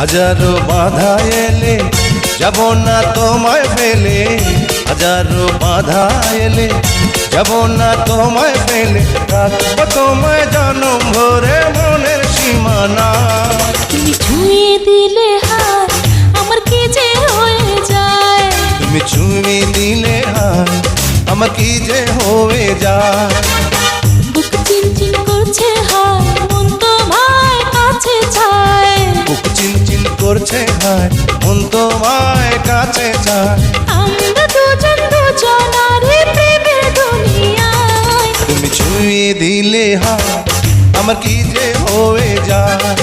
হাজারো বাধা এলে যাব না তোমায় ফেলে, হাজারো বাধা এলে যাব না তোমায় ফেলে, রাখবো তোমায় জনম ভরে মনের সীমানা। তুমি ছুঁয়ে দিলে হাত আমার কি যে হয়ে যায়, তুমি ছুঁয়ে দিলে হাত আমার কি যে হয়ে যায়। বুক চিনচিন করছে হায় মন তোমায় কাছে চায়, বুক চিনচিন করছে হায় মন তোমায় কাছে যায়। আমরা দুজন দুজনারই প্রেমের দুনিয়ায়। তুমি ছুঁয়ে দিলে হাত আমার কি যে হয়ে যায়।